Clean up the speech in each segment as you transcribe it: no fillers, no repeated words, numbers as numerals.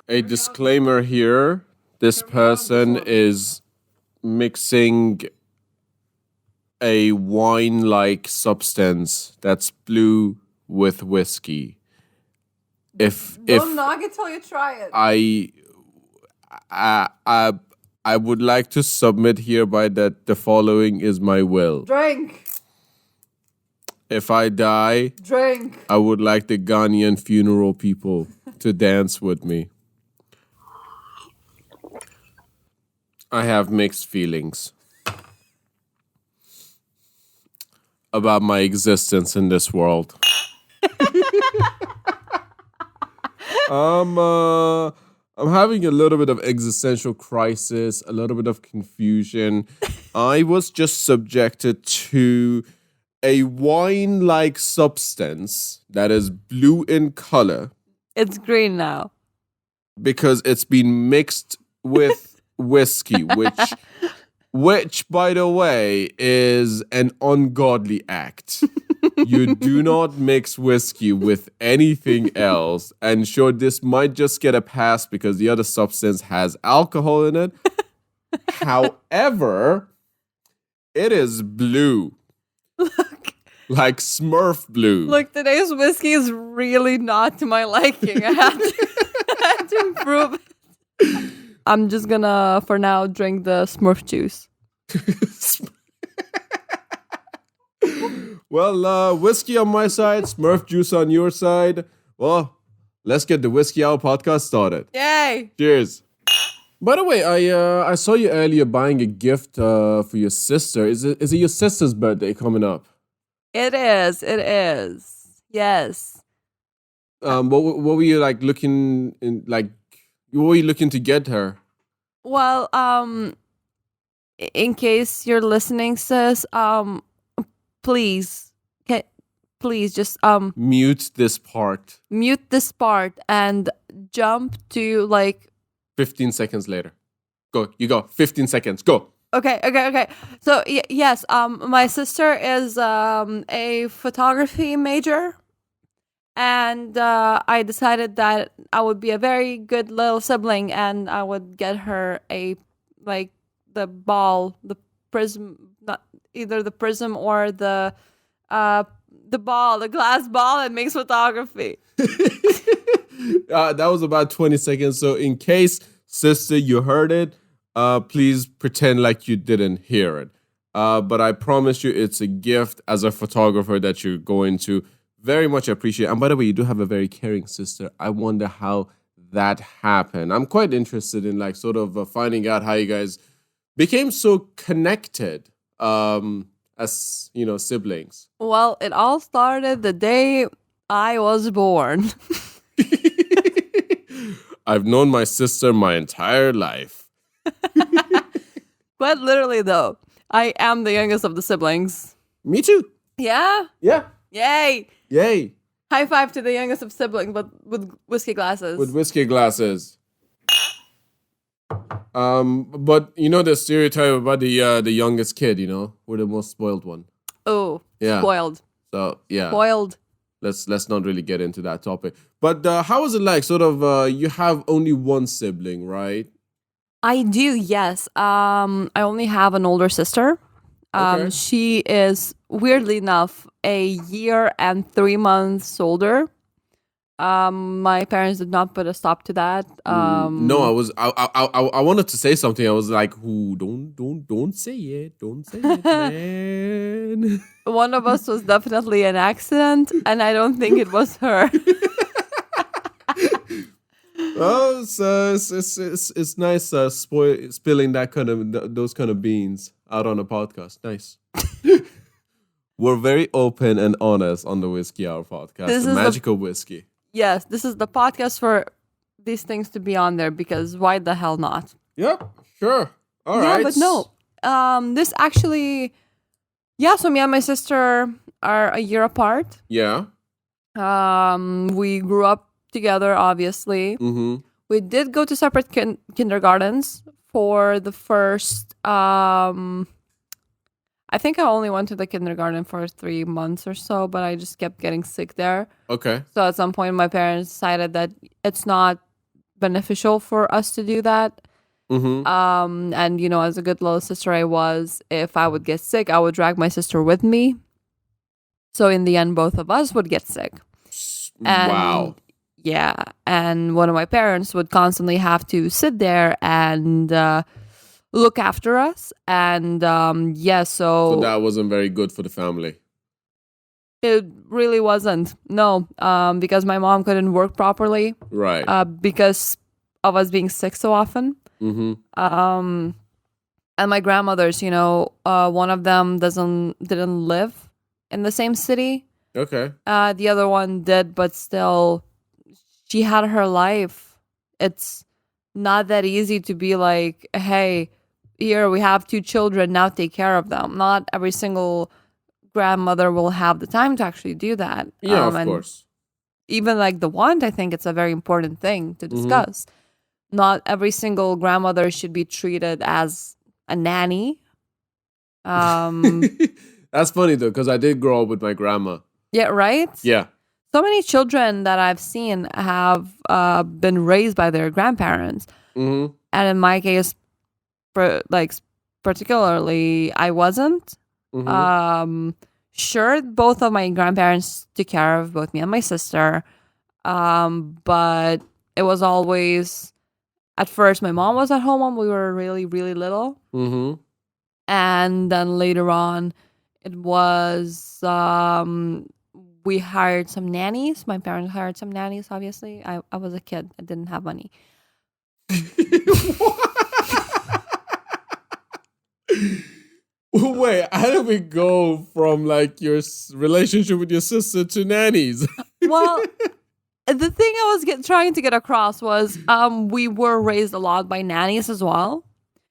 A disclaimer here. This person is mixing a wine-like substance that's blue with whiskey. Don't knock it till you try it. I would like to submit hereby that the following is my will. Drink. If I die, Drink. I would like the Ghanaian funeral people to dance with me. I have mixed feelings about my existence in this world. I'm having a little bit of existential crisis, a little bit of confusion. I was just subjected to a wine-like substance that is blue in color It's green now. because it's been mixed with whiskey, which, by the way, is an ungodly act. You do not mix whiskey with anything else. And sure, this might just get a pass because the other substance has alcohol in it. However, it is blue. Like Smurf blue. Look, today's whiskey is really not to my liking. I had to improve it. I'm just gonna, for now, drink the Smurf juice. Well, whiskey on my side, Smurf juice on your side. Well, let's get the Whiskey Hour podcast started. Yay! Cheers. By the way, I saw you earlier buying a gift for your sister. Is it your sister's birthday coming up? It is. Yes. What were you like looking in, like? What were you looking to get her? Well, in case you're listening, sis, please just Mute this part. mute this part and jump to like 15 seconds later. Go. You go. 15 seconds. Go. Okay. So yes, my sister is a photography major, and I decided that I would be a very good little sibling, and I would get her a like the ball, the prism, not either the prism or the ball, the glass ball that makes photography. That was about 20 seconds. So in case, sister, you heard it, please pretend like you didn't hear it. But I promise you it's a gift as a photographer that you're going to very much appreciate. And by the way, you do have a very caring sister. I wonder how that happened. I'm quite interested in like sort of finding out how you guys became so connected as, you know, siblings. Well, it all started the day I was born. I've known my sister my entire life. But literally, though, I am the youngest of the siblings. Me too. Yeah? Yeah. Yay! Yay. High five to the youngest of siblings, but with whiskey glasses. With whiskey glasses. But you know the stereotype about the youngest kid, you know? We're the most spoiled one. Oh, Yeah. spoiled. So, yeah. Spoiled. Let's not really get into that topic. But how was it like? Sort of, you have only one sibling, right? I do, yes. I only have an older sister. Okay. She is, weirdly enough, a year and 3 months older. My parents did not put a stop to that. No, I wanted to say something. I was like, "Ooh, don't say it, don't say it, man." One of us was definitely an accident, and I don't think it was her. Well, it's nice spilling that kind of those kind of beans out on a podcast. Nice. We're very open and honest on the Whiskey Hour podcast. This the is magical whiskey. Yes, this is the podcast for these things to be on there because why the hell not? Yeah, sure. All right. Yeah, but no. This actually, so me and my sister are a year apart. Yeah. We grew up together, obviously. Mm-hmm. We did go to separate kindergartens for the first. I think I only went to the kindergarten for 3 months or so, but I just kept getting sick there. Okay. So at some point, my parents decided that it's not beneficial for us to do that. Mm-hmm. And as a good little sister I was, if I would get sick, I would drag my sister with me. So in the end, both of us would get sick. And Wow. yeah, and one of my parents would constantly have to sit there and look after us. And yeah, So so that wasn't very good for the family. it really wasn't. No, because my mom couldn't work properly Right. because of us being sick so often. Mm-hmm. Um, and my grandmothers, one of them didn't live in the same city. Okay. The other one did, but still, she had her life. It's not that easy to be like, hey, here we have two children, now take care of them. Not every single grandmother will have the time to actually do that. Yeah, of And course. even like the want, I think it's a very important thing to Mm-hmm. discuss. Not every single grandmother should be treated as a nanny. Um, That's funny though, because I did grow up with my grandma. yeah, right? Yeah. So many children that I've seen have been raised by their grandparents. Mm-hmm. And in my case, like particularly, I wasn't. Mm-hmm. Sure, both of my grandparents took care of both me and my sister. But it was always, at first, my mom was at home when we were really, really little. Mm-hmm. And then later on, it was, we hired some nannies. My parents hired some nannies, obviously. I was a kid. I didn't have money. Wait, how did we go from like your relationship with your sister to nannies? Well, the thing I was trying to get across was we were raised a lot by nannies as well,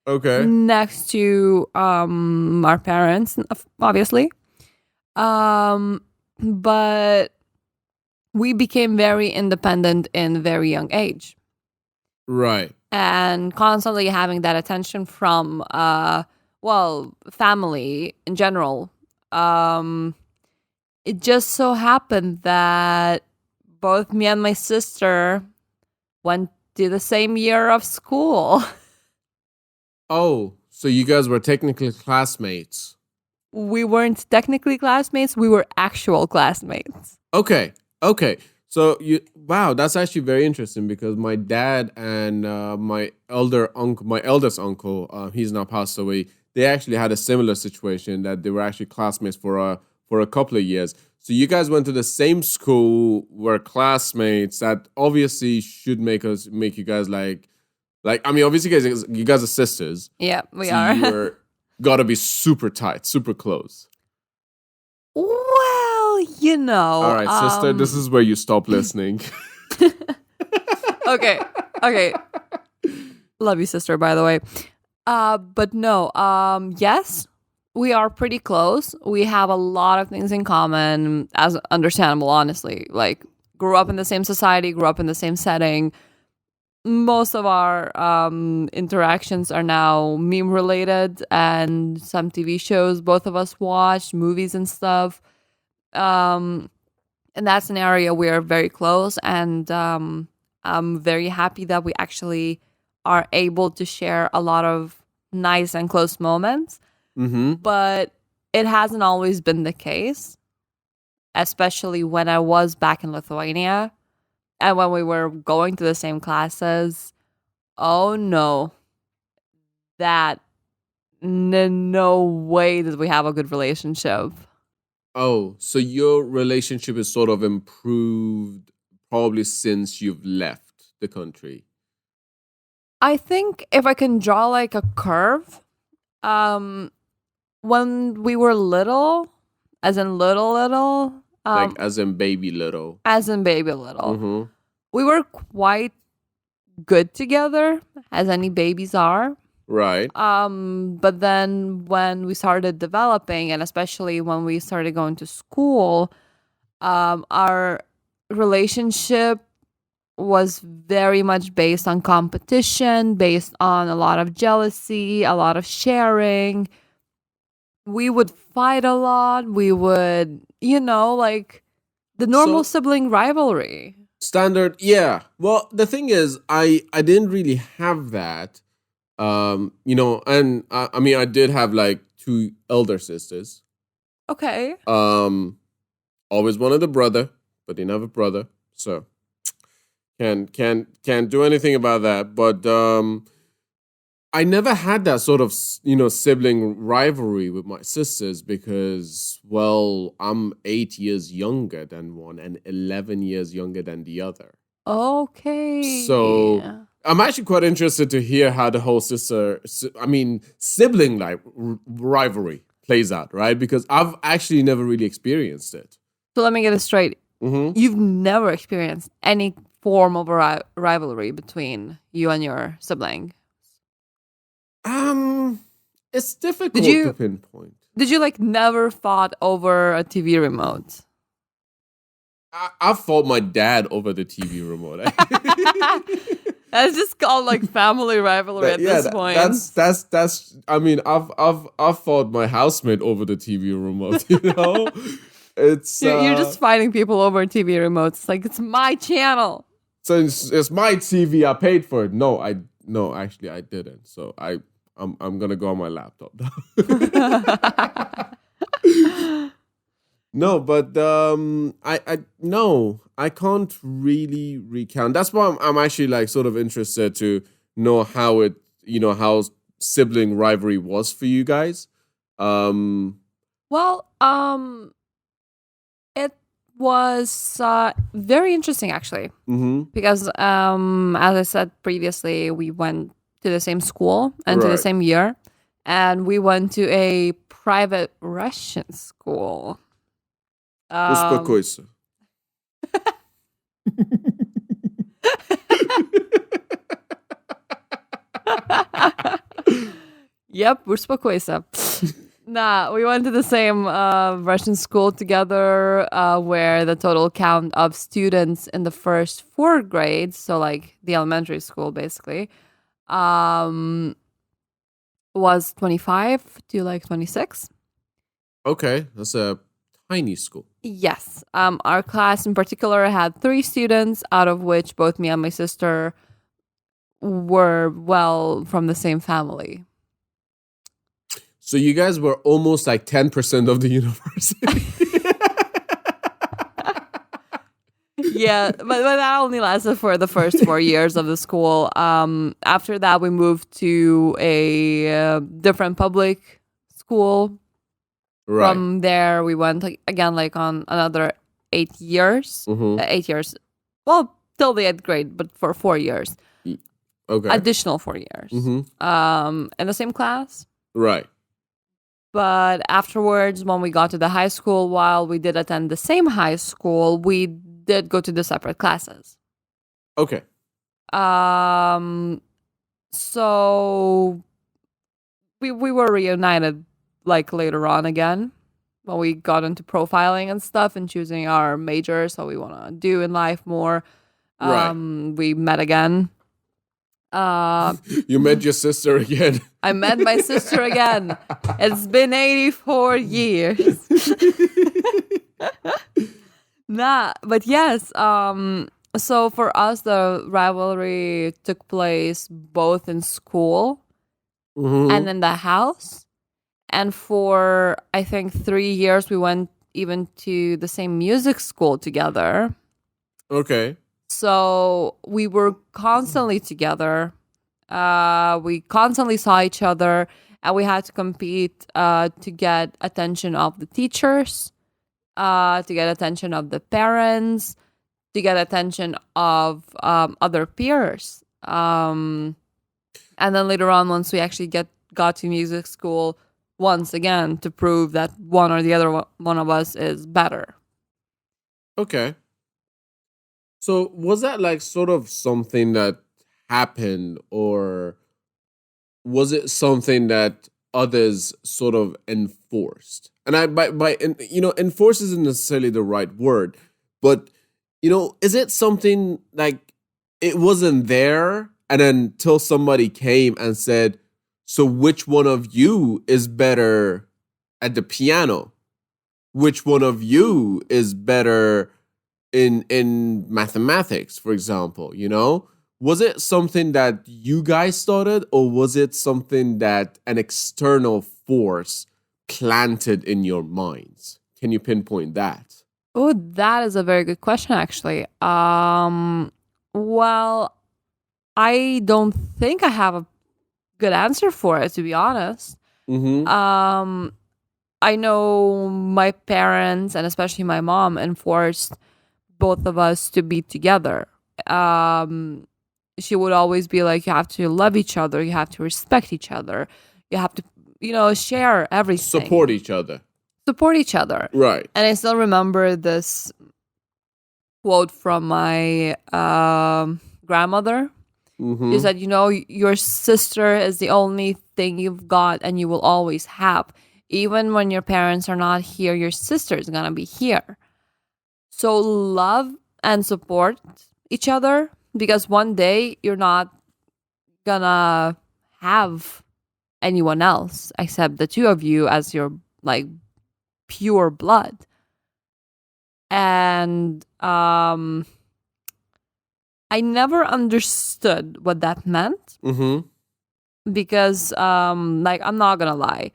Okay. next to our parents, obviously. But we became very independent in a very young age, Right. and constantly having that attention from family in general. It just so happened that both me and my sister went to the same year of school. Oh, so you guys were technically classmates. We weren't technically classmates, we were actual classmates. Okay. Okay. So wow, that's actually very interesting because my dad and my eldest uncle, he's now passed away. They actually had a similar situation that they were actually classmates for a couple of years. So you guys went to the same school, were classmates. That obviously should make you guys like I mean, obviously you guys are sisters. Yeah, we So are. you were gotta be super tight, super close. Well, All right, sister, this is where you stop listening. okay. Okay. Love you, sister, by the way. But no, yes, we are pretty close. We have a lot of things in common, as understandable, honestly. Like, grew up in the same society, grew up in the same setting. Most of our interactions are now meme related, and some TV shows both of us watch, movies and stuff. In that scenario, we are very close, and I'm very happy that we actually are able to share a lot of nice and close moments. Mm-hmm. But it hasn't always been the case, especially when I was back in Lithuania and when we were going to the same classes. Oh no, that no way did we have a good relationship. Oh, so your relationship is sort of improved probably since you've left the country. I think if I can draw like a curve, when we were little, as in little, Like as in baby little. as in baby little, Mm-hmm. we were quite good together, as any babies are. Right. But then when we started developing, and especially when we started going to school, our relationship was very much based on competition, based on a lot of jealousy, a lot of sharing. We would fight a lot. We would, like the normal So sibling rivalry. Standard, yeah. Well, the thing is, I didn't really have that. And I mean, I did have like two elder sisters. Okay. Um, Always wanted a brother, but didn't have a brother, so can't do anything about that. But I never had that sort of sibling rivalry with my sisters because, well, I'm 8 years younger than one and 11 years younger than the other. Okay. So I'm actually quite interested to hear how the whole sibling like rivalry plays out, right? Because I've actually never really experienced it. So let me get it straight. Mm-hmm. You've never experienced any form of a rivalry between you and your sibling. It's difficult Did you to pinpoint. did you like never fought over a TV remote? I fought my dad over the TV remote. That's just called like family rivalry at this point. That's. I mean, I've fought my housemate over the TV remote. You know, it's You're just fighting people over TV remotes. Like it's my channel. So it's my TV. I paid for it. No, actually, I didn't. So I'm gonna go on my laptop now. No, but I can't really recount. That's why I'm actually like sort of interested to know how sibling rivalry was for you guys. Well, it was very interesting actually because as I said previously, we went to the same school and to the Right. same year, and we went to a private Russian school. Успокойся. Yep, успокойся. Nah, we went to the same Russian school together where the total count of students in the first 4 grades, so like the elementary school basically, was 25 to like 26. Okay, that's a tiny school. Yes. Our class in particular had 3 students, out of which both me and my sister were, well, from the same family. So you guys were almost like 10% of the university. Yeah, but that only lasted for the first 4 years of the school. After that, we moved to a different public school. Right. From there, we went again like on another 8 years. Mhm. 8 years. Well, till the 8th grade, but for 4 years. Okay. Additional 4 years. In the same class. Right. But afterwards, when we got to the high school, while we did attend the same high school, we did go to the separate classes. Okay. So we were reunited like later on again when we got into profiling and stuff and choosing our majors, what we want to do in life more. Right. We met again. You met your sister again. I met my sister again. It's been 84 years. Nah, but yes. So for us, the rivalry took place both in school and in the house. And for, I think, 3 years, we went even to the same music school together. Okay. So we were constantly together. We constantly saw each other, and we had to compete to get attention of the teachers, to get attention of the parents, to get attention of other peers. And then later on, once we actually got to music school, once again to prove that one or the other one of us is better. Okay. So was that like sort of something that happened, or was it something that others sort of enforced? And enforce isn't necessarily the right word, but is it something like it wasn't there, and then until somebody came and said, "So which one of you is better at the piano? Which one of you is better in mathematics, for example, you know? Was it something that you guys started, or was it something that an external force planted in your minds? Can you pinpoint that? Oh, that is a very good question, actually. Well, I don't think I have a good answer for it, to be honest. Mm-hmm. Um, I know my parents and especially my mom enforced both of us to be together. She would always be like, you have to love each other, you have to respect each other, you have to, share Support everything, each other. support each other. Right. And I still remember this quote from my grandmother. She Mm-hmm. said, your sister is the only thing you've got and you will always have. Even when your parents are not here, your sister is going to be here. So love and support each other, because one day you're not going to have anyone else except the two of you as your like pure blood. And I never understood what that meant, Mm-hmm. because like, I'm not gonna lie,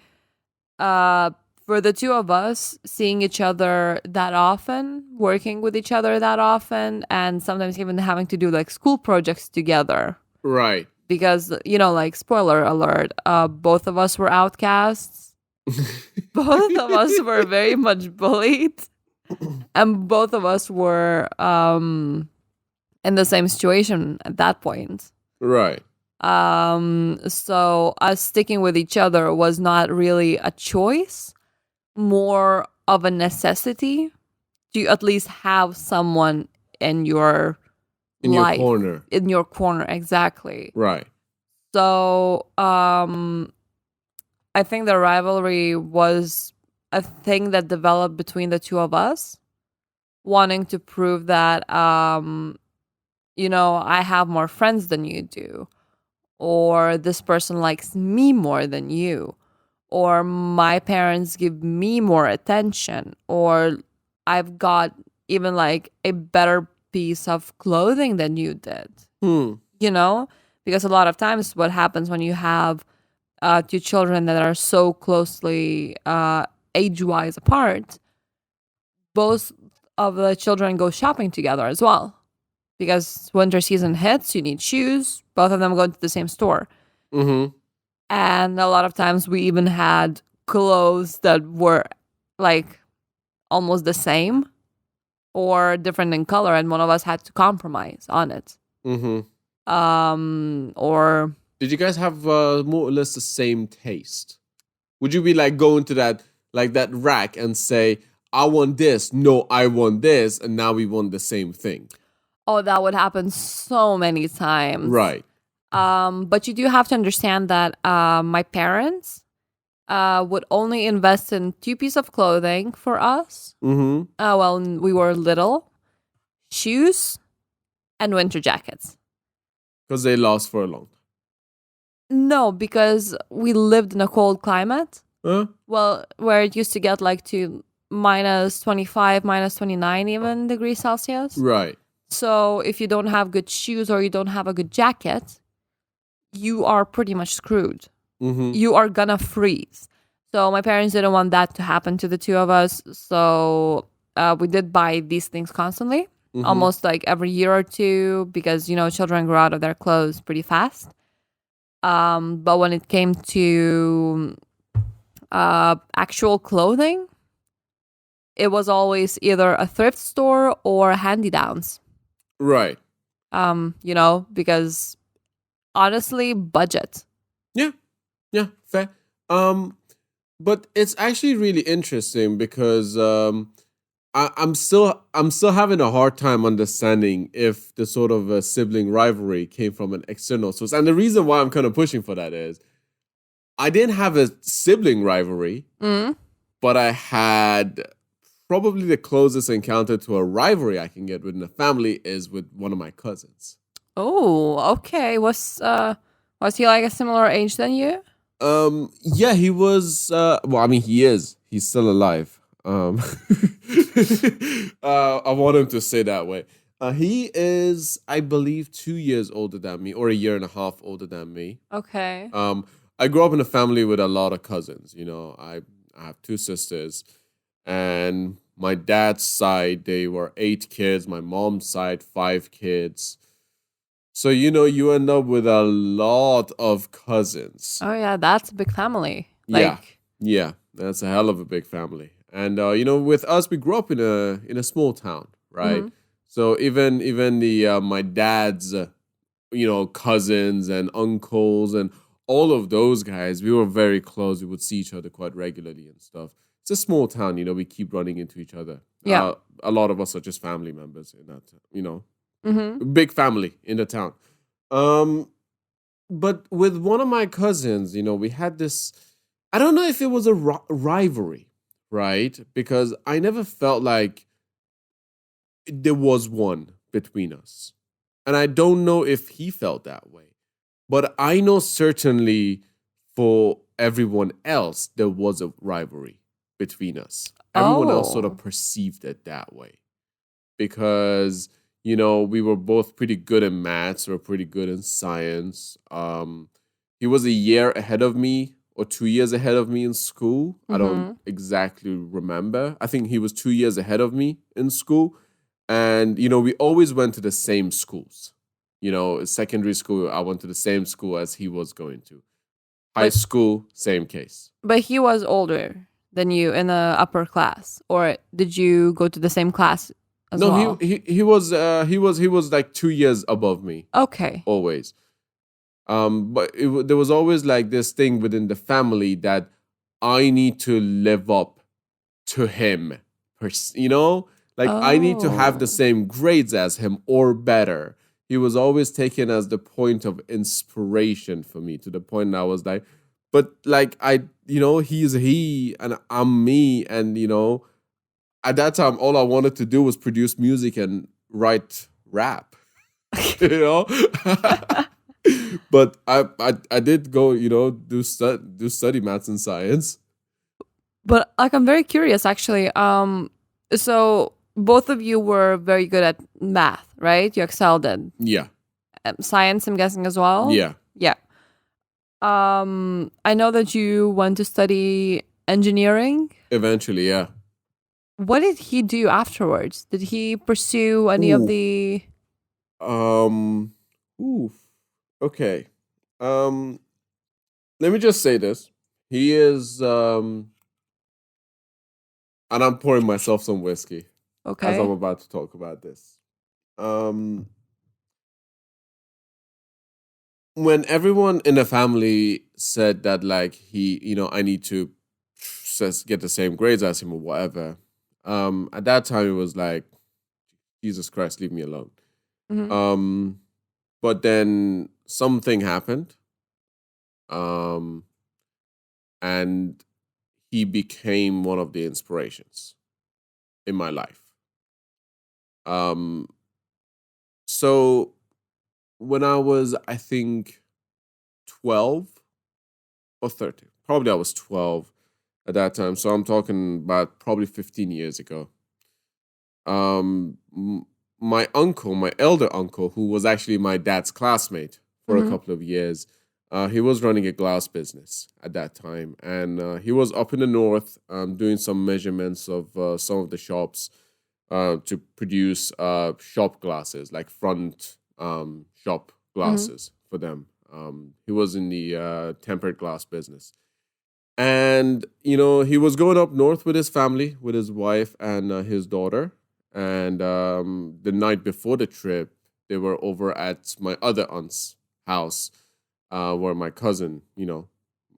for the two of us seeing each other that often, working with each other that often, and sometimes even having to do like school projects together, Right. because like, spoiler alert, both of us were outcasts. Both of us were very much bullied, and both of us were in the same situation at that point. Right. So us sticking with each other was not really a choice, more of a necessity to at least have someone in your In your life, corner. in your corner, exactly. Right. So I think the rivalry was a thing that developed between the two of us, wanting to prove that I have more friends than you do, or this person likes me more than you, or my parents give me more attention, or I've got even like a better piece of clothing than you did. Hmm. Because a lot of times what happens when you have two children that are so closely age-wise apart, both of the children go shopping together as well, because winter season hits, you need shoes, both of them go to the same store. Mm-hmm. And a lot of times we even had clothes that were like almost the same or different in color, and one of us had to compromise on it. Mm-hmm. Or Did you guys have more or less the same taste? Would you be like going to that rack and say, I want this, no, I want this, and now we want the same thing? oh, that would happen so many times. Right. But you do have to understand that my parents would only invest in two pieces of clothing for us. Mm-hmm. When we were little, shoes and winter jackets. Because they last for a long time. No, because we lived in a cold climate. Huh? Well, where it used to get like to minus 25, minus 29 even degrees Celsius. Right. So if you don't have good shoes or you don't have a good jacket, you are pretty much screwed. Mm-hmm. You are gonna freeze. So my parents didn't want that to happen to the two of us. So we did buy these things constantly, almost like every year or two, because, children grow out of their clothes pretty fast. But when it came to actual clothing, it was always either a thrift store or hand-me-downs. Right. Because honestly, budget. Yeah. Yeah. Fair. But it's actually really interesting because I'm still having a hard time understanding if the sort of sibling rivalry came from an external source. And the reason why I'm kind of pushing for that is I didn't have a sibling rivalry, but I had probably the closest encounter to a rivalry I can get within a family is with one of my cousins. Oh, okay. Was he like a similar age than you? Yeah, he was. Well, I mean, he is. He's still alive. Um, I want him to say that way. He is, I believe, 2 years older than me, or a year and a half older than me. Okay. Um, I grew up in a family with a lot of cousins. I have two sisters, and my dad's side they were 8 kids. My mom's side 5 kids. So you end up with a lot of cousins. Oh yeah, that's a big family. Yeah, Like, yeah, that's a hell of a big family. And with us, we grew up in a small town, right? hmm So even the my dad's cousins and uncles and all of those guys, we were very close. We would see each other quite regularly and stuff. It's a small town, we keep running into each other. yeah. A lot of us are just family members in that, hmm big family in the town. Um, but with one of my cousins, we had this. I don't know if it was a rivalry, right? Because I never felt like there was one between us. And I don't know if he felt that way. But I know certainly for everyone else, there was a rivalry between us. Everyone else sort of Oh. perceived it that way because, we were both pretty good in maths, we were pretty good in science. He was a year ahead of me or 2 years ahead of me in school. I don't hmm exactly remember. I think he was 2 years ahead of me in school. And, we always went to the same schools. Secondary school, I went to the same school as he was going to. High But school, same case. but he was older than you in the upper class, or did you go to the same class as No, well? he was like 2 years above me Okay. always. But there was always like this thing within the family that I need to live up to him. Like I need to have the Oh. same grades as him or better. He was always taken as the point of inspiration for me to the point I was like, but like he's he and I'm me. And at that time, all I wanted to do was produce music and write rap, you know? But I did go, do study maths and science. But like I'm very curious actually. So both of you were very good at math, right? You excelled in Yeah. science, I'm guessing as well. Yeah. Yeah. I know that you went to study engineering. Eventually, yeah. What did he do afterwards? Did he pursue any of Ooh. the Um ooh. Okay. Um Let me just say this. He is and I'm pouring myself some whiskey as I'm Okay. about to talk about this. Um when everyone in the family said that like he, I need to get the same grades as him or whatever. At that time it was like, Jesus Christ, leave me alone. hmm Um but then something happened. Um and he became one of the inspirations in my life. Um so when I was, I think, 12 or 13, probably I was 12 at that time. So I'm talking about probably 15 years ago. My uncle, my elder uncle, who was actually my dad's classmate for a hmm couple of years, he was running a glass business at that time, and he was up in the north doing some measurements of some of the shops to produce shop glasses, like front shop hmm glasses for them. He was in the tempered glass business. And, he was going up north with his family, with his wife and his daughter. And the night before the trip, they were over at my other aunt's house, where my cousin,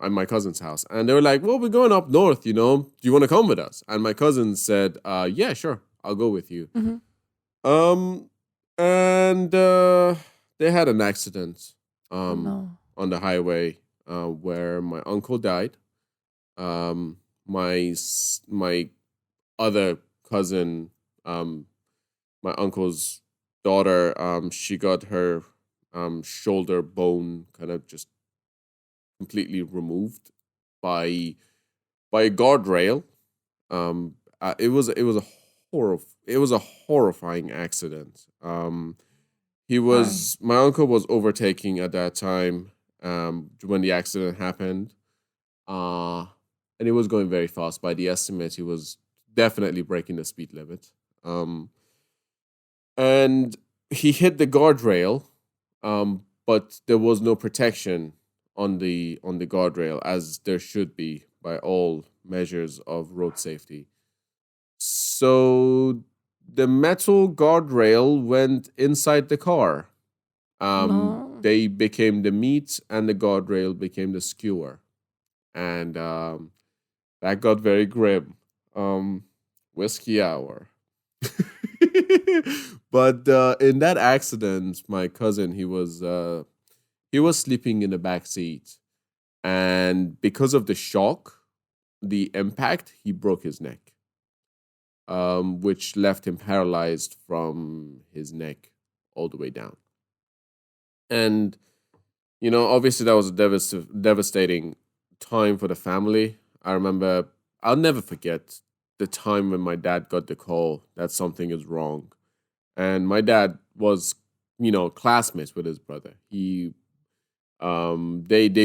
at my cousin's house. And they were like, well, we're going up north, do you want to come with us? And my cousin said, yeah, sure, I'll go with you. hmm Um, and they had an accident Oh no. on the highway where my uncle died. My other cousin, um, my uncle's daughter, she got her shoulder bone kind of just completely removed by by a guardrail, it was a horrifying accident. He Sorry. was my uncle was overtaking at that time when the accident happened. Uh and he was going very fast. By the estimate, he was definitely breaking the speed limit. Um and he hit the guardrail, but there was no protection on the guardrail, as there should be by all measures of road safety. So the metal guardrail went inside the car. No. They became the meat, and the guardrail became the skewer, and that got very grim. Um, Whiskey hour. But in that accident, my cousin, he was sleeping in the back seat, and because of the shock, the impact, he broke his neck, which left him paralyzed from his neck all the way down. And obviously that was a devastating time for the family. I remember, I'll never forget the time when my dad got the call that something is wrong. And my dad was, classmates with his brother. They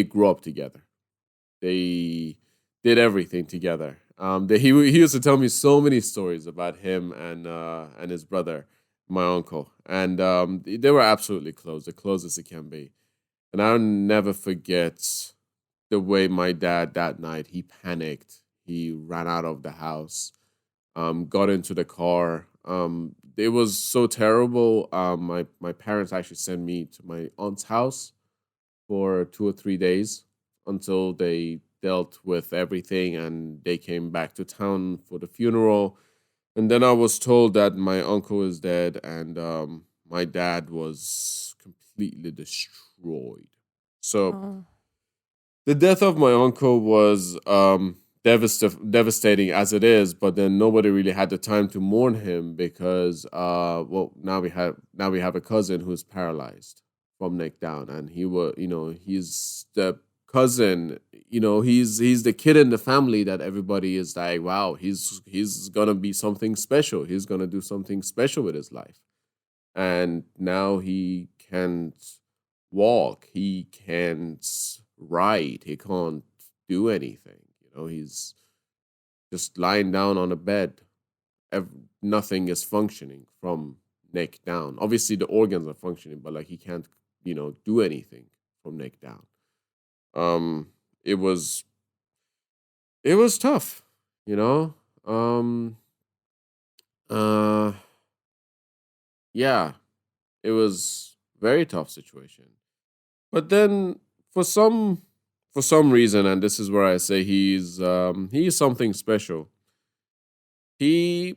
grew up together. They did everything together. He used to tell me so many stories about him and his brother, my uncle, and they were absolutely close, the closest it can be. And I'll never forget the way my dad that night, he panicked. He ran out of the house, got into the car. It was so terrible. My parents actually sent me to my aunt's house for 2 or 3 days until they dealt with everything, and they came back to town for the funeral. And then I was told that my uncle is dead, and my dad was completely destroyed. So Oh. the death of my uncle was devastating as it is, but then nobody really had the time to mourn him because now we have a cousin who's paralyzed from neck down, and he's the cousin. He's the kid in the family that everybody is like, wow, he's gonna be something special. He's gonna do something special with his life, and now he can't walk. He can't write. He can't do anything. He's just lying down on a bed. Nothing is functioning from neck down. Obviously, the organs are functioning, but like he can't, do anything from neck down. Um, it was it was tough, you know. Uh, yeah, it was very tough situation. But then for some for some reason, and this is where I say he's something special. He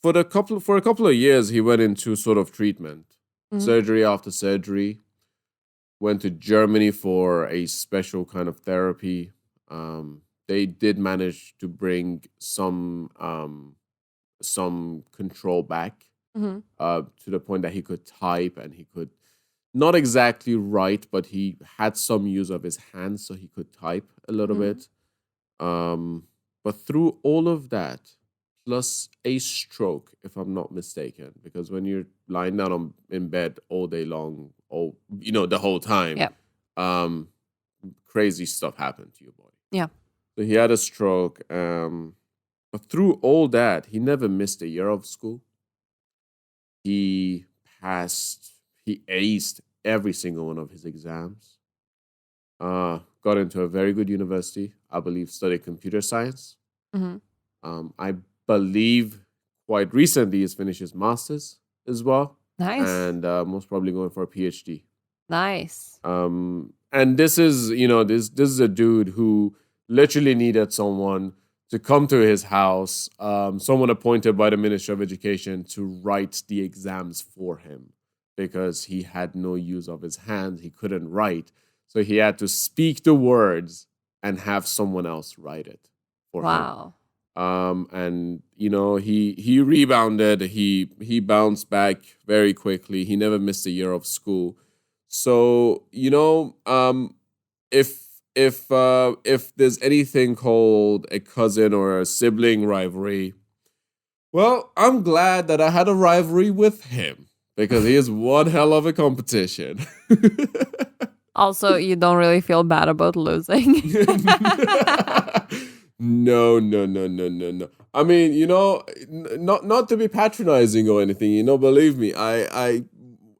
for a couple of years he went into sort of treatment, Mhm. surgery after surgery. Went to Germany for a special kind of therapy. They did manage to bring some control back Mhm. to the point that he could type and he could not exactly write, but he had some use of his hands, so he could type a little Mhm. bit. Um, but through all of that, plus a stroke, if I'm not mistaken, because when you're lying down in bed all day long, the whole time, Yeah. um, crazy stuff happened to your body. Yeah. So he had a stroke. But through all that, he never missed a year of school. He passed, he aced every single one of his exams. Got into a very good university. I believe studied computer science. Mhm. I believe quite recently he's finished his master's as well, Nice. and most probably going for a PhD. Nice. And this is, this is a dude who literally needed someone to come to his house, someone appointed by the Ministry of Education to write the exams for him because he had no use of his hands. He couldn't write. So he had to speak the words and have someone else write it for him. Wow. And he rebounded. He bounced back very quickly. He never missed a year of school. So if there's anything called a cousin or a sibling rivalry, Well, I'm glad that I had a rivalry with him because he is one hell of a competition. Also, you don't really feel bad about losing. No, no, no, no, no, no. I mean, not to be patronizing or anything. Believe me, I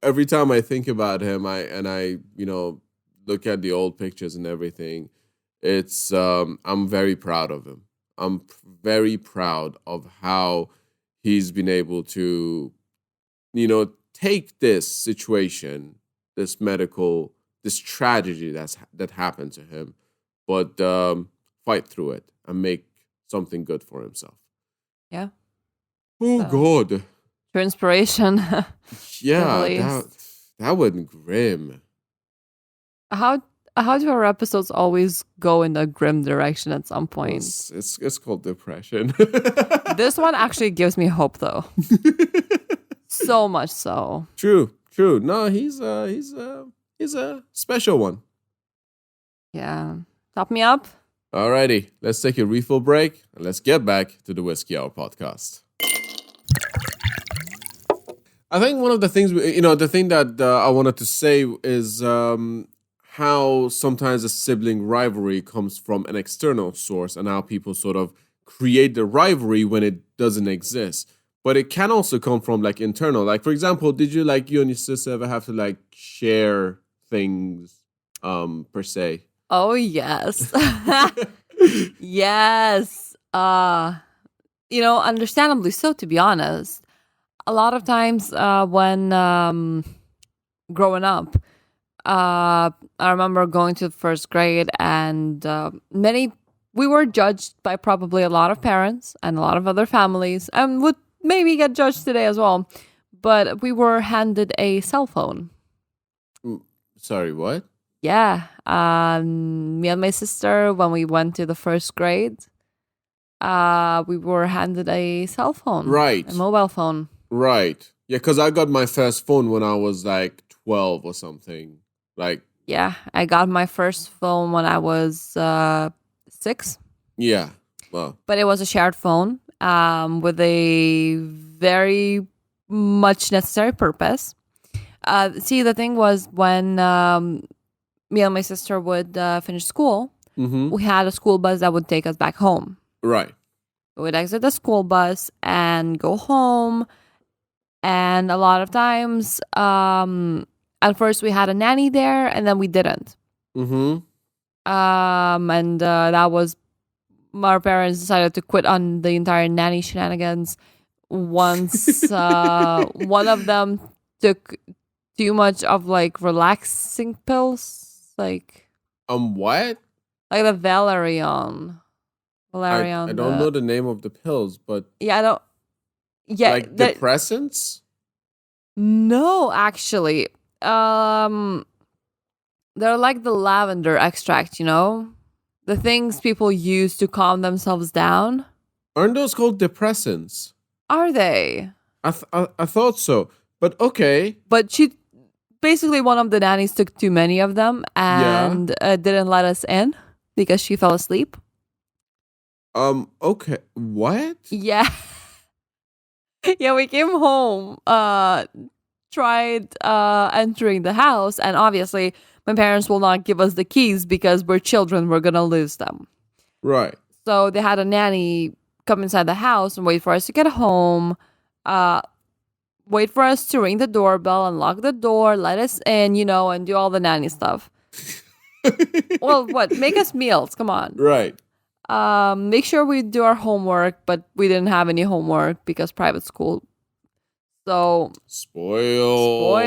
every time I think about him, I look at the old pictures and everything. It's I'm very proud of him. I'm very proud of how he's been able to, take this situation, this tragedy that happened to him, but fight through it and make something good for himself. Yeah. Oh So, God, true inspiration. yeah, least. that went grim. How how do our episodes always go in a grim direction at some point? It's called depression. This one actually gives me hope, though. So much so. True. No, he's a special one. Yeah. Top me up. Alrighty, let's take a refill break and let's get back to the Whiskey Hour podcast. I think one of the things, the thing that I wanted to say is how sometimes a sibling rivalry comes from an external source and how people sort of create the rivalry when it doesn't exist. But it can also come from like internal. Like, for example, did you and your sister ever have to like share things per se? Oh, yes. Yes. Understandably so, to be honest. A lot of times when growing up, I remember going to the first grade and we were judged by probably a lot of parents and a lot of other families and would maybe get judged today as well. But we were handed a cell phone. Sorry, what? Yeah. Me and my sister, when we went to the first grade, we were handed a cell phone. Right. A mobile phone. Right. Yeah, because I got my first phone when I was like 12 or something. Like, yeah, I got my first phone when I was 6. Yeah. Well. But it was a shared phone with a very much necessary purpose. See, the thing was when me and my sister would finish school, we had a school bus that would take us back home. Right. We would exit the school bus and go home. And a lot of times, at first we had a nanny there and then we didn't. And that was, our parents decided to quit on the entire nanny shenanigans once one of them took too much of like relaxing pills, like what? Like the Valerian. I don't know the name of the pills, but yeah, I don't. Yeah, like depressants. No, actually, they're like the lavender extract. The things people use to calm themselves down. Aren't those called depressants? Are they? I thought so, but okay. But basically, one of the nannies took too many of them and didn't let us in because she fell asleep. Okay. What? Yeah. Yeah, we came home, tried entering the house, and obviously my parents will not give us the keys because we're children, we're gonna lose them. Right. So they had a nanny come inside the house and wait for us to get home, wait for us to ring the doorbell, unlock the door, let us in, and do all the nanny stuff. Well, what? Make us meals, come on. Right. Make sure we do our homework, but we didn't have any homework because private school. So spoiled.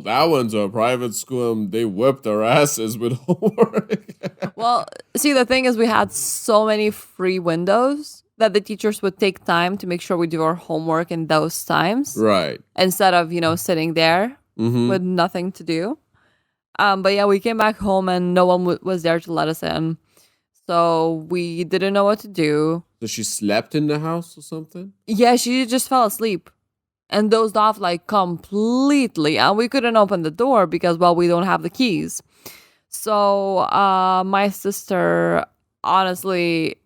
That one's a private school and they whipped our asses with homework. Well, see, the thing is we had so many free windows that the teachers would take time to make sure we do our homework in those times. Right. Instead of, sitting there with nothing to do. But yeah, we came back home and no one was there to let us in. So we didn't know what to do. So she slept in the house or something? Yeah, she just fell asleep and dozed off like completely. And we couldn't open the door because, well, we don't have the keys. So my sister, honestly,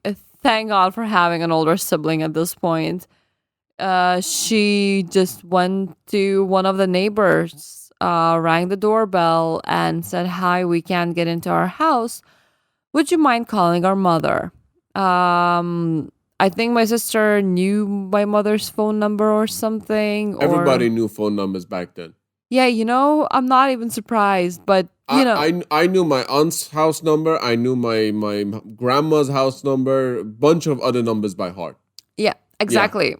thank God for having an older sibling at this point. she just went to one of the neighbors, rang the doorbell, and said, "Hi, we can't get into our house. Would you mind calling our mother?" I think my sister knew my mother's phone number or something. Everybody knew phone numbers back then. Yeah, I'm not even surprised, but I knew my aunt's house number. I knew my grandma's house number. A bunch of other numbers by heart. Yeah, exactly.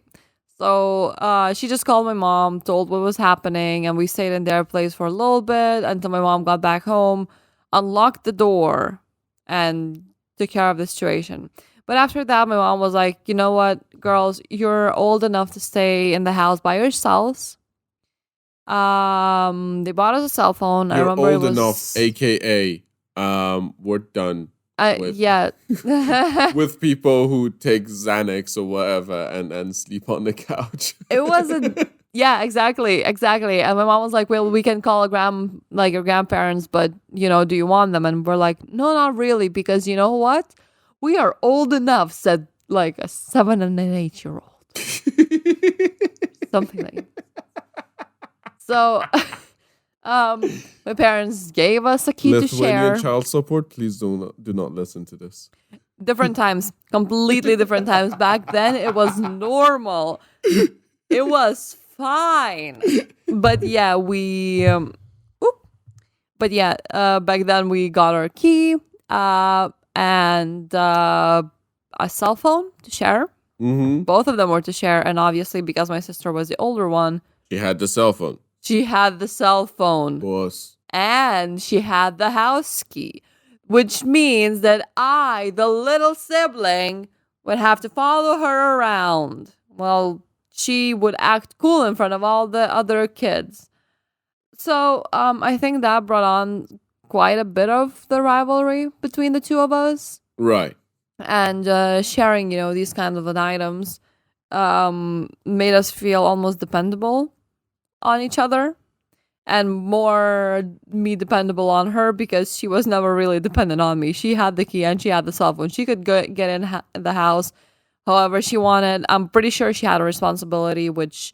So she just called my mom, told what was happening, and we stayed in their place for a little bit until my mom got back home, unlocked the door, and took care of the situation. But after that, my mom was like, "You know what, girls, you're old enough to stay in the house by yourselves." They bought us a cell phone. I You're remember old it was enough, aka we're done. yeah. With people who take Xanax or whatever and sleep on the couch. It wasn't. Yeah, exactly. And my mom was like, "Well, we can call your grandparents, but do you want them?" And we're like, "No, not really, because you know what? We are old enough," said like a 7 and an 8-year-old. Something like that. So my parents gave us a key to share. Lithuanian child support, please do not listen to this. Different times, completely different times. Back then, it was normal. It was fine. But yeah, back then we got our key and a cell phone to share. Mm-hmm. Both of them were to share, and obviously because my sister was the older one, she had the cell phone. She had the cell phone. Boss. And she had the house key, which means that I, the little sibling, would have to follow her around. Well, she would act cool in front of all the other kids. So I think that brought on quite a bit of the rivalry between the two of us. Right. And sharing, these kinds of items made us feel almost dependable on each other, and more me dependable on her because she was never really dependent on me. She had the key and she had the cell phone. She could get in the house however she wanted. I'm pretty sure she had a responsibility, which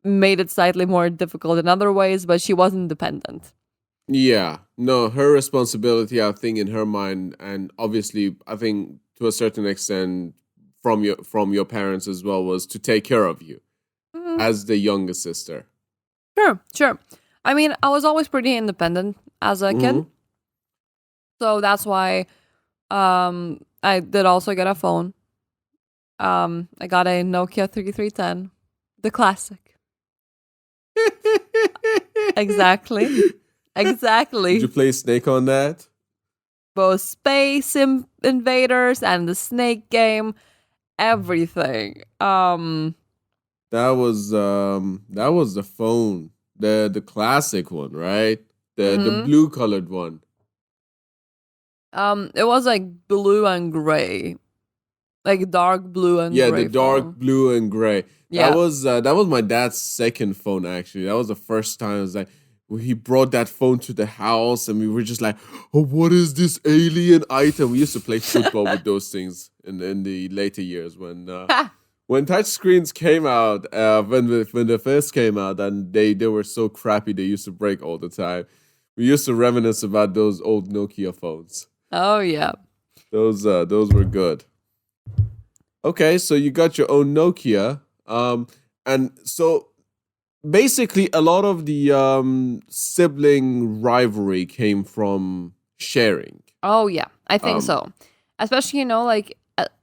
made it slightly more difficult in other ways, but she wasn't dependent. Yeah. No, her responsibility, I think, in her mind, and obviously, I think to a certain extent from your parents as well, was to take care of you as the younger sister. Sure. I mean, I was always pretty independent as a kid. So that's why I did also get a phone. I got a Nokia 3310, the classic. Exactly. Did you play Snake on that? Both Space Invaders and the Snake game, everything. That was the phone, the classic one, right? The blue colored one. It was like blue and gray, like dark blue and gray. Yeah, the dark blue and gray. Yeah. That was my dad's second phone actually. That was the first time I was like, he brought that phone to the house and we were just like, "Oh, what is this alien item?" We used to play football with those things in the later years when touchscreens came out, when they first came out, and they were so crappy, they used to break all the time. We used to reminisce about those old Nokia phones. Oh yeah, those were good. Okay, so you got your own Nokia, and so basically a lot of the sibling rivalry came from sharing. Oh yeah, I think so. Especially like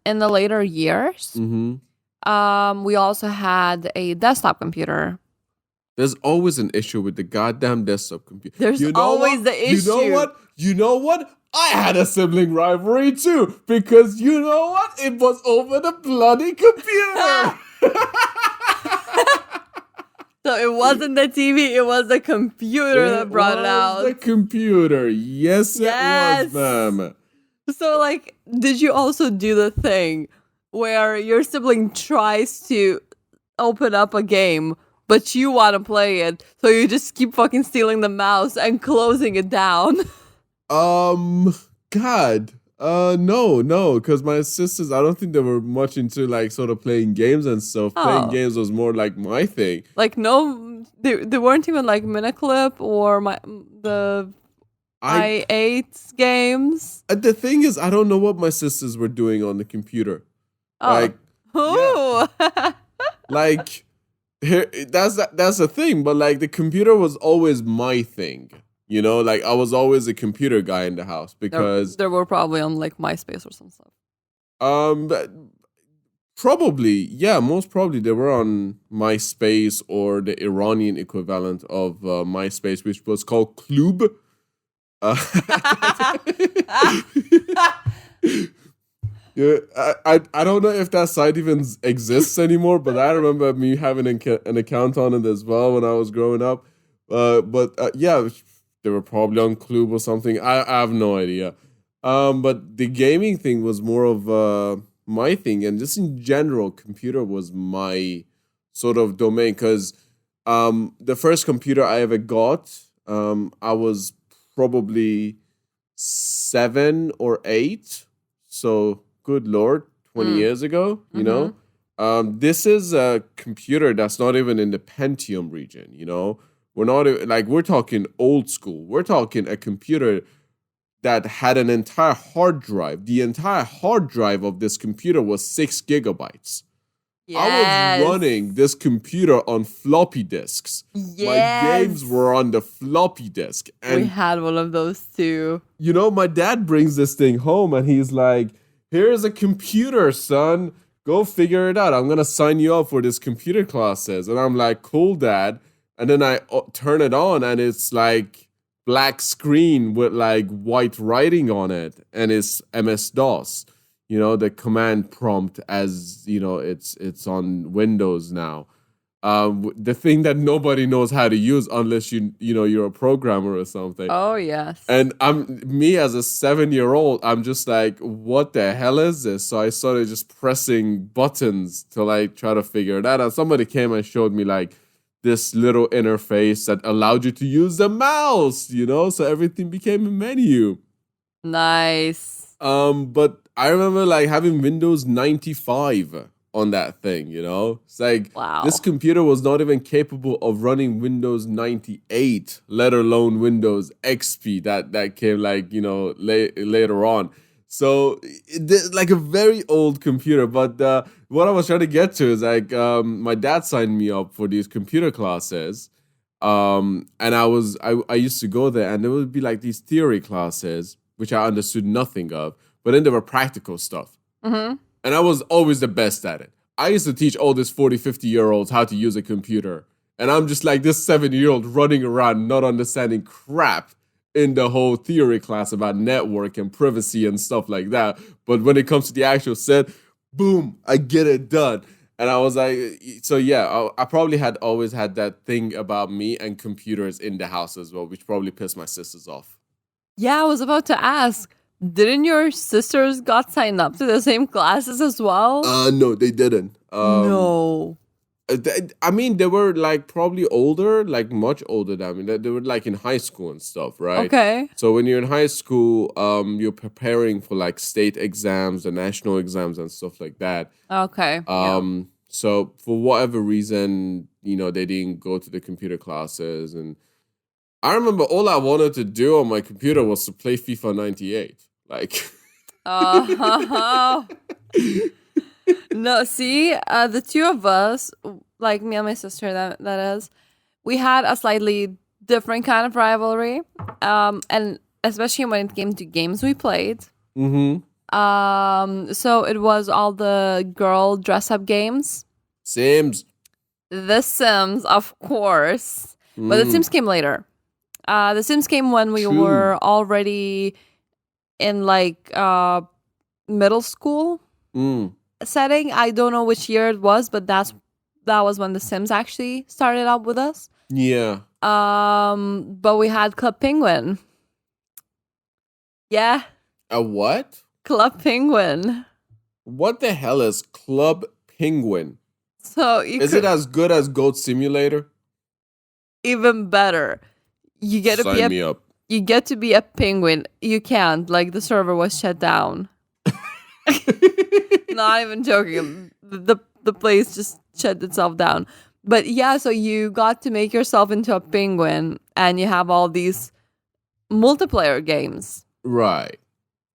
in the later years. Mm-hmm. We also had a desktop computer. There's always an issue with the goddamn desktop computer. There's always the issue. You know what? I had a sibling rivalry too, because you know what? It was over the bloody computer. So it wasn't the TV, it was the computer that brought it out. The computer. Yes, it was, ma'am. So did you also do the thing where your sibling tries to open up a game, but you want to play it, so you just keep fucking stealing the mouse and closing it down? God. No, because my sisters, I don't think they were much into like sort of playing games and stuff. Playing Oh, games was more like my thing. like no, they weren't even like Miniclip or the I I8 games. The thing is, I don't know what my sisters were doing on the computer. Oh, Like, yeah, ooh. like here that's the thing. But like the computer was always my thing. You know, like I was always a computer guy in the house because There were probably on like MySpace or some stuff. but probably yeah, most probably they were on MySpace or the Iranian equivalent of MySpace, which was called Klub. Uh, Yeah, I don't know if that site even exists anymore, but I remember me having an account on it as well when I was growing up. But yeah, they were probably on Club or something. I have no idea. But the gaming thing was more of my thing, and just in general, computer was my sort of domain because the first computer I ever got, I was probably 7 or 8. So good lord, 20 Mm. years ago, you Mm-hmm. know. This is a computer that's not even in the Pentium region, you know. We're not like we're talking old school. We're talking a computer that had an entire hard drive. The entire hard drive of this computer was 6 gigabytes. I was Yes. running this computer on floppy disks. My games Yes. were on the floppy disk. We And had one of those too. you know, my dad brings this thing home and he's like, here's a computer, son. Go figure it out. I'm going to sign you up for this computer classes. And I'm like, cool, dad. And then I turn it on and it's like black screen with like white writing on it. And it's MS-DOS, you know, the command prompt as, you know, it's on Windows now. The thing that nobody knows how to use unless you know you're a programmer or something. Oh yes. And I'm me as a 7-year-old, I'm just like, what the hell is this? So I started just pressing buttons to like try to figure it out. And somebody came and showed me like this little interface that allowed you to use the mouse, you know, so everything became a menu. Nice. But I remember like having Windows 95 on that thing, you know? It's like Wow. this computer was not even capable of running Windows 98, let alone Windows XP that came like, you know, later on. So like a very old computer, but what I was trying to get to is like my dad signed me up for these computer classes. And I used to go there and there would be like these theory classes which I understood nothing of, but then there were practical stuff. Mm-hmm. And I was always the best at it. I used to teach all these 40, 50-year-olds how to use a computer. And I'm just like this 7-year-old running around not understanding crap in the whole theory class about network and privacy and stuff like that. But when it comes to the actual set, boom, I get it done. And I was like, so yeah, I probably had always had that thing about me and computers in the house as well, which probably pissed my sisters off. Yeah, I was about to ask. Didn't your sisters got signed up to the same classes as well? No, they didn't. No. I mean, they were like probably older, like much older than me. They were like in high school and stuff, right? Okay. So when you're in high school, you're preparing for like state exams and national exams and stuff like that. Okay. So for whatever reason, you know, they didn't go to the computer classes. And I remember all I wanted to do on my computer was to play FIFA 98. Like, Oh. No, see, the two of us, like me and my sister, that is, we had a slightly different kind of rivalry, and especially when it came to games we played. So it was all the girl dress-up games. Sims. The Sims, of course, but The Sims came later. The Sims came when we True. were already in like middle school setting. I don't know which year it was, but that was when The Sims actually started out with us. Yeah. But we had Club Penguin. Yeah, A what? Club Penguin. What the hell is Club Penguin? So Is it as good as Goat Simulator? even better. You get to Sign me up. you get to be a penguin. You can't. Like, the server was shut down. Not even joking. The place just shut itself down. But yeah, so you got to make yourself into a penguin, and you have all these multiplayer games. Right.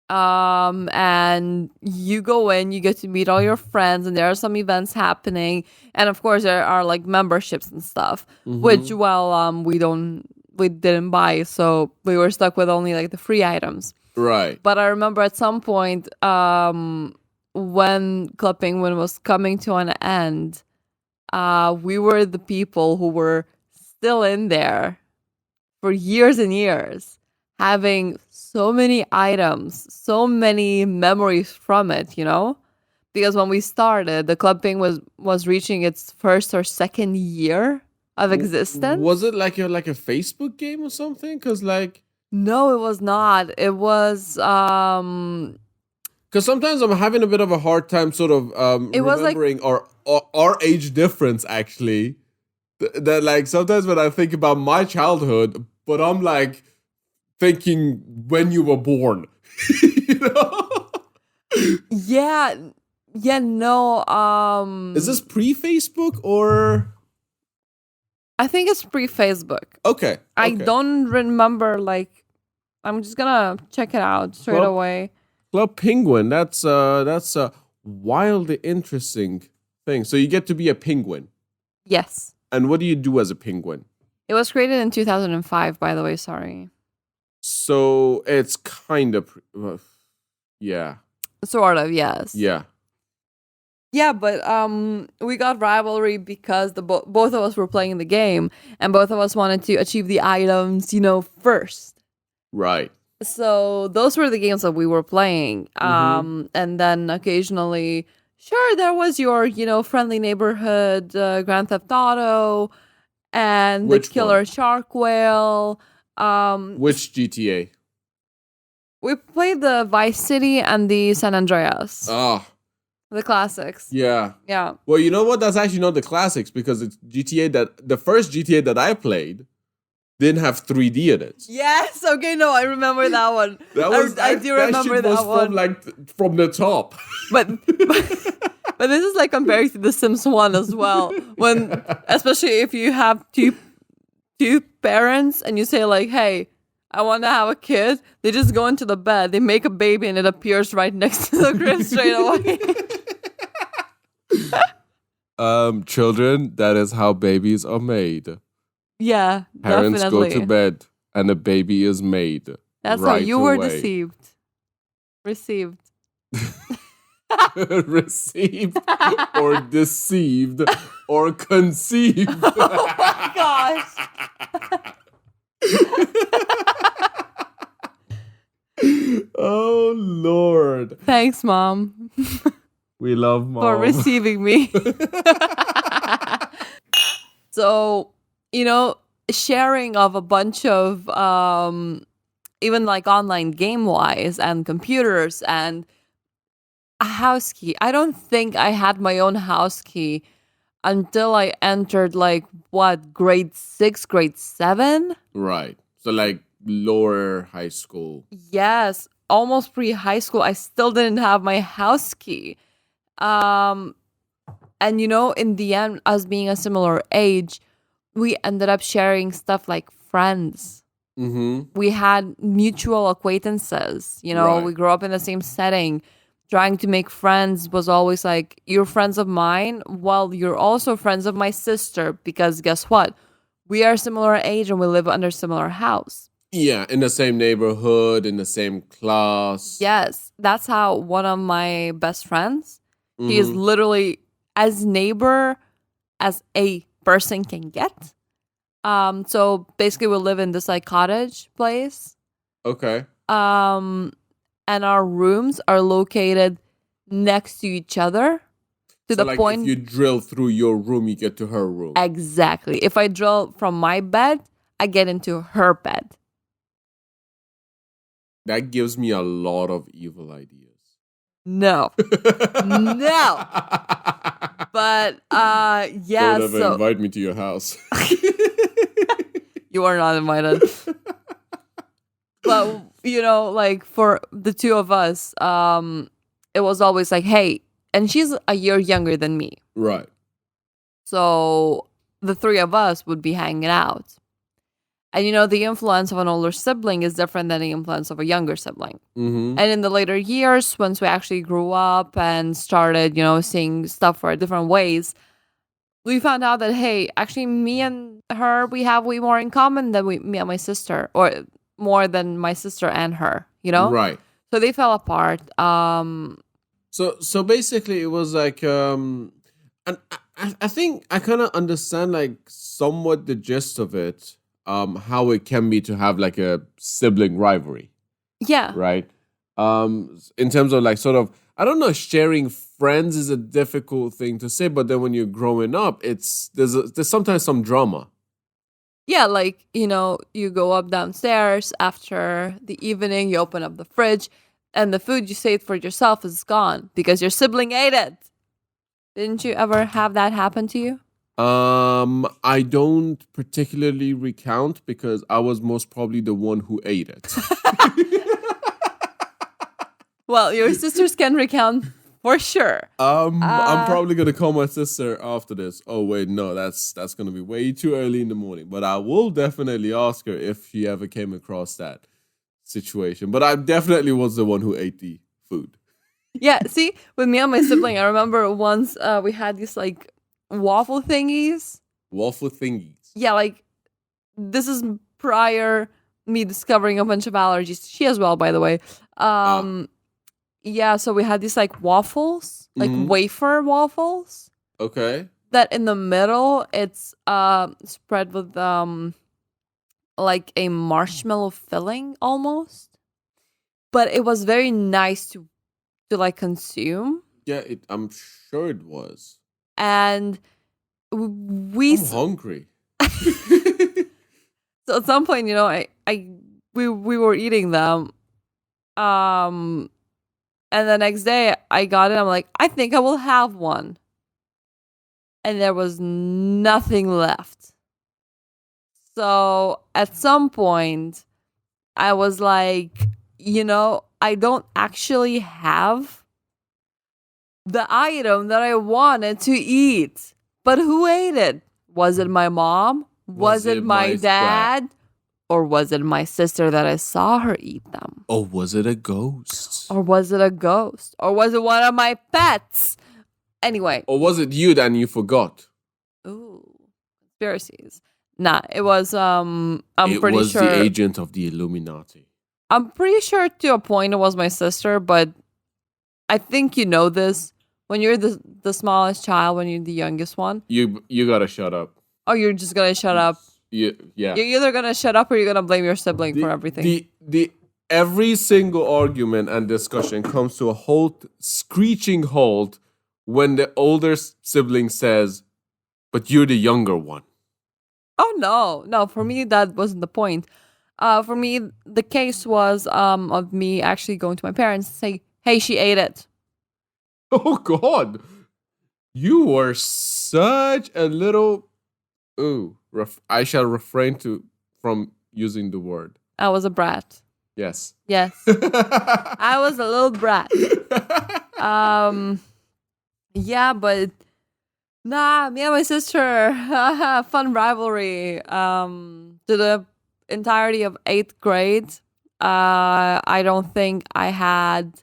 And you go in, you get to meet all your friends, and there are some events happening, and of course there are like memberships and stuff, which we didn't buy, so we were stuck with only like the free items. Right. But I remember at some point, when Club Penguin was coming to an end, we were the people who were still in there for years and years, having so many items, so many memories from it, you know? Because when we started, the Club Penguin was reaching its first or second year of existence. Was it like a Facebook game or something? Because like... No, it was not. It was... Because sometimes I'm having a bit of a hard time sort of remembering our age difference, actually. That like sometimes when I think about my childhood, but I'm like thinking when you were born. You know? Yeah, no. Is this pre-Facebook or? I think it's pre-Facebook. Okay. I don't remember. Like, I'm just gonna check it out straight away. Club Penguin. That's a wildly interesting thing. So you get to be a penguin. Yes. And what do you do as a penguin? It was created in 2005, by the way. Sorry. So it's kind of, yeah. Sort of, yes. Yeah. Yeah, but we got Rivalry because both of us were playing the game, and both of us wanted to achieve the items, first. Right. So those were the games that we were playing. And then occasionally, sure, there was your, Friendly Neighborhood, Grand Theft Auto, and the Killer Shark Whale. Which GTA? We played the Vice City and the San Andreas. Oh. The classics. Yeah. Yeah. Well, you know what? That's actually not the classics, because it's the first GTA that I played didn't have 3D in it. Yes. Okay. No, I remember that one. I do remember that one. From the top. But this is like comparing to The Sims 1 as well. When, especially if you have two parents and you say like, "Hey, I want to have a kid," they just go into the bed, they make a baby, and it appears right next to the crib straight away. Children, that is how babies are made. Yeah, Parents definitely. go to bed and a baby is made. That's right how you were away. deceived. Received. Received or deceived or conceived. Oh my gosh. Oh Lord. Thanks, Mom. We love Mom. For receiving me. So, sharing of a bunch of even like online game-wise and computers and a house key. I don't think I had my own house key until I entered grade 6, grade 7? Right. So like lower high school. Yes, almost pre-high school. I still didn't have my house key. And in the end, us being a similar age, we ended up sharing stuff like friends. Mm-hmm. We had mutual acquaintances. Right. We grew up in the same setting. Trying to make friends was always like, you're friends of mine, well, you're also friends of my sister, because guess what? We are similar age and we live under similar house. Yeah, in the same neighborhood, in the same class. Yes, that's how one of my best friends, he is literally as neighbor as a person can get. So basically we live in this like cottage place. Okay. And our rooms are located next to each other to So the point. If you drill through your room, you get to her room. Exactly. If I drill from my bed, I get into her bed. That gives me a lot of evil ideas. No. No. But yeah. Don't ever invite me to your house. You are not invited. But like for the two of us, it was always like, hey, and she's a year younger than me. Right. So the three of us would be hanging out. And the influence of an older sibling is different than the influence of a younger sibling. Mm-hmm. And in the later years, once we actually grew up and started, seeing stuff for different ways, we found out that, hey, actually me and her, we have way more in common than me and my sister, or more than my sister and her, Right. So they fell apart. So basically, it was like and I think I kind of understand like somewhat the gist of it, how it can be to have like a sibling rivalry, Yeah. right? In terms of like sort of, I don't know, sharing friends is a difficult thing to say, but then when you're growing up, there's sometimes some drama. Yeah, like, you go up downstairs after the evening, you open up the fridge, and the food you saved for yourself is gone because your sibling ate it. Didn't you ever have that happen to you? I don't particularly recount because I was most probably the one who ate it. Well, your sisters can recount for sure. I'm probably gonna call my sister after this. Oh wait, no, that's gonna be way too early in the morning. But I will definitely ask her if she ever came across that situation. But I definitely was the one who ate the food. Yeah, see, with me and my sibling, I remember once we had these like waffle thingies. Waffle thingies. Yeah, like this is prior me discovering a bunch of allergies. She as well, by the way. Yeah, so we had these like waffles, like wafer waffles. Okay. That in the middle it's spread with like a marshmallow filling almost. But it was very nice to like consume. Yeah, I'm sure it was. And I'm hungry. So at some point, we were eating them. And the next day I got it. I'm like, I think I will have one. And there was nothing left. So at some point, I was like, I don't actually have the item that I wanted to eat. But who ate it? Was it my mom? Was it my dad? Or was it my sister that I saw her eat them? Or was it a ghost? Or was it a ghost? Or was it one of my pets? Anyway. Or was it you that you forgot? Ooh, conspiracies. Nah, it was, I'm pretty sure. It was the agent of the Illuminati. I'm pretty sure to a point it was my sister, but I think you know this. When you're the smallest child, when you're the youngest one. You gotta shut up. Oh, you're just gonna shut up. Yeah. You're either gonna shut up or you're gonna blame your sibling for everything. Every single argument and discussion comes to a screeching halt when the older sibling says, "But you're the younger one." Oh no! For me, that wasn't the point. For me, the case was of me actually going to my parents and saying, "Hey, she ate it." Oh God, you were such a little. Ooh, I shall refrain from using the word. I was a brat. Yes. Yes. I was a little brat. Yeah, but nah, me and my sister, fun rivalry. To the entirety of 8th grade, I don't think I had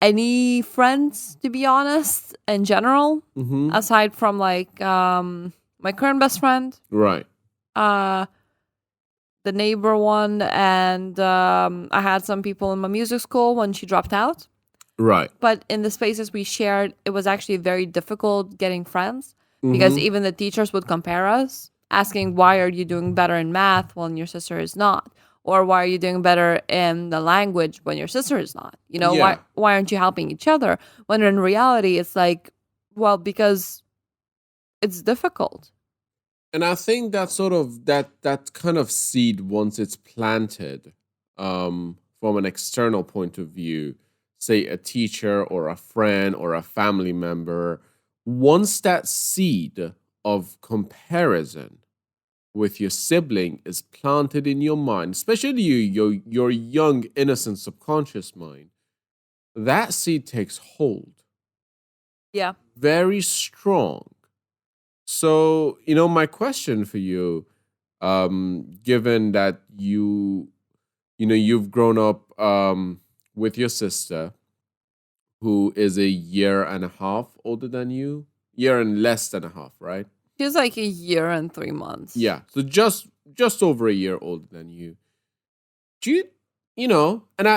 any friends, to be honest, in general, aside from like my current best friend. Right. The neighbor one, and I had some people in my music school when she dropped out. Right. But in the spaces we shared, it was actually very difficult getting friends because even the teachers would compare us, asking, why are you doing better in math when your sister is not? Or why are you doing better in the language when your sister is not? Why aren't you helping each other? When in reality, it's like, well, because it's difficult. And I think that sort of that kind of seed, once it's planted, from an external point of view, say a teacher or a friend or a family member, once that seed of comparison with your sibling is planted in your mind, especially your young, innocent subconscious mind, that seed takes hold Yeah. very strong. So, my question for you, given that you've grown up with your sister, who is a year and a half older than you, year and less than a half, right? She's like a year and 3 months. Yeah, so just over a year older than you. Do you, you know, and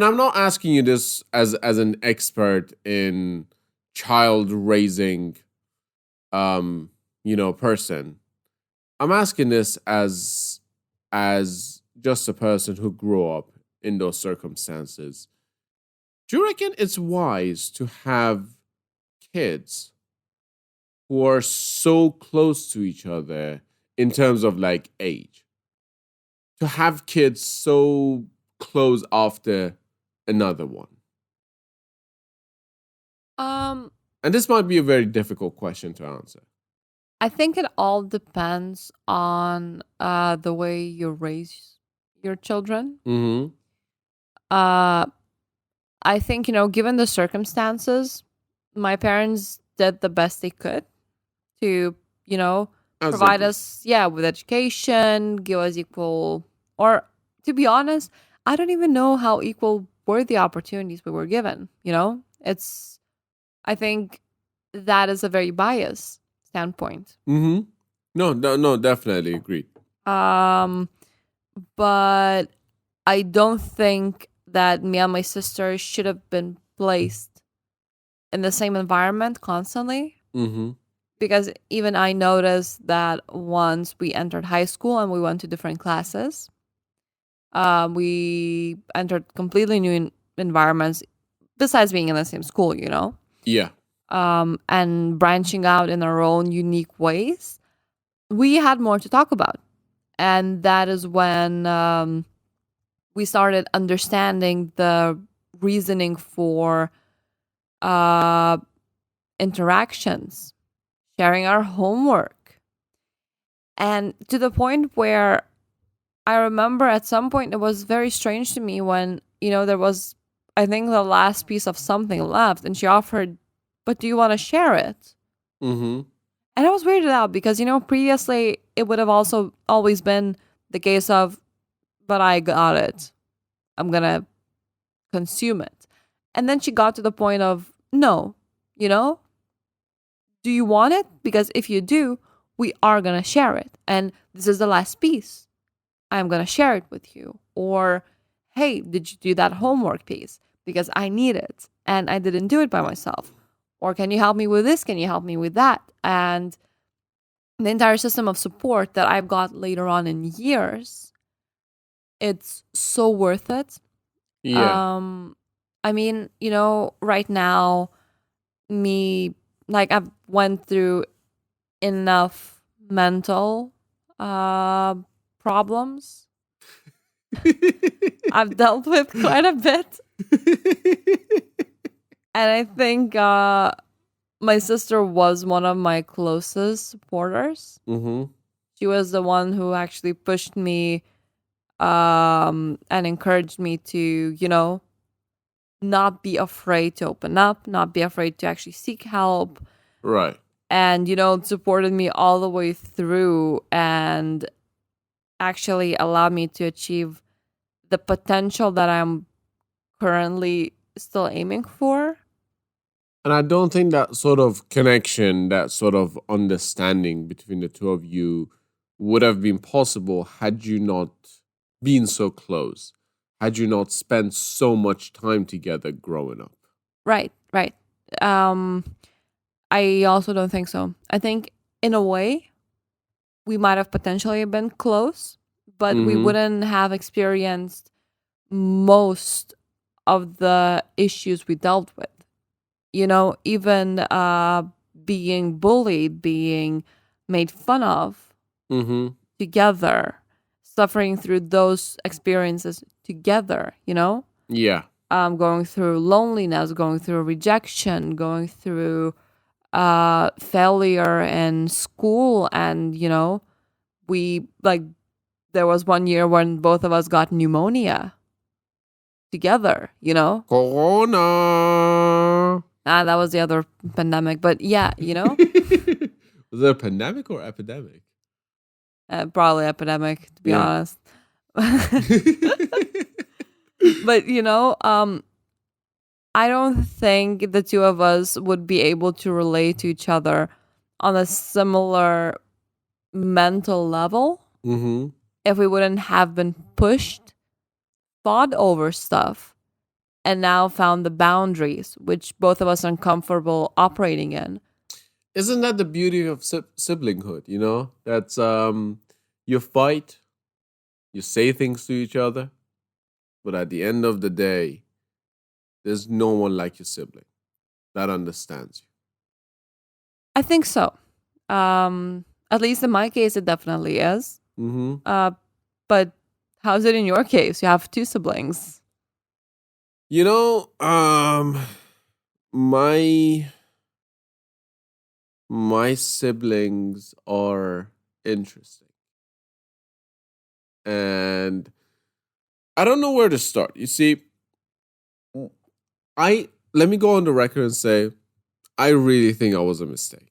I'm not asking you this as an expert in child raising, person. I'm asking this as just a person who grew up in those circumstances. Do you reckon it's wise to have kids who are so close to each other in terms of like age? To have kids so close after another one? Um, And this might be a very difficult question to answer. I think it all depends on the way you raise your children. Mm-hmm. Uh, I think, given the circumstances, my parents did the best they could to, As they provide do. us, yeah, with education, give us equal, or to be honest, I don't even know how equal were the opportunities we were given. I think that is a very biased standpoint. Mm-hmm. No, no, no, definitely agreed. Um, but I don't think that me and my sister should have been placed in the same environment constantly, Mm-hmm. because even I noticed that once we entered high school and we went to different classes, we entered completely new environments besides being in the same school, Yeah. and branching out in our own unique ways. We had more to talk about. And that is when we started understanding the reasoning for uh, interactions, sharing our homework. And to the point where I remember at some point it was very strange to me when, there was, I think, the last piece of something left and she offered, but do you want to share it? Mm-hmm. And I was weirded out because, previously it would have also always been the case of, but I got it. I'm going to consume it. And then she got to the point of, no, you know, do you want it? Because if you do, we are going to share it. And this is the last piece. I'm going to share it with you. Or, hey, did you do that homework piece? Because I need it and I didn't do it by myself. Or can you help me with this? Can you help me with that? And the entire system of support that I've got later on in years, it's so worth it. Yeah. Um, I mean, right now, me, like, I've went through enough mental problems. I've dealt with quite a bit. And I think my sister was one of my closest supporters. Mm-hmm. She was the one who actually pushed me and encouraged me to, not be afraid to open up, not be afraid to actually seek help. Right. And, supported me all the way through and actually allowed me to achieve the potential that I'm currently still aiming for. And I don't think that sort of connection, that sort of understanding between the two of you would have been possible had you not been so close, had you not spent so much time together growing up. Right, right. Um, I also don't think so. I think in a way we might have potentially been close, but we Mm-hmm. wouldn't have experienced most of the issues we dealt with. Even being bullied, being made fun of Mm-hmm. together, suffering through those experiences together, Yeah. going through loneliness, going through rejection, going through failure in school, and we like there was one year when both of us got pneumonia together, you know? Corona. That was the other pandemic. But yeah, you know? Was it a pandemic or epidemic? Probably epidemic, to be Yeah. honest. But I don't think the two of us would be able to relate to each other on a similar mental level Mm-hmm. if we wouldn't have been pushed, fought over stuff, and now found the boundaries which both of us are comfortable operating in. Isn't that the beauty of siblinghood? You know, that's you fight, you say things to each other, but at the end of the day, there's no one like your sibling that understands I think so. At least in my case, it definitely is. you. Mm-hmm. But how's it in your case? You have two siblings. You know, my my siblings are interesting, and I don't know where to start. You see, I let me go on the record and say I really think I was a mistake.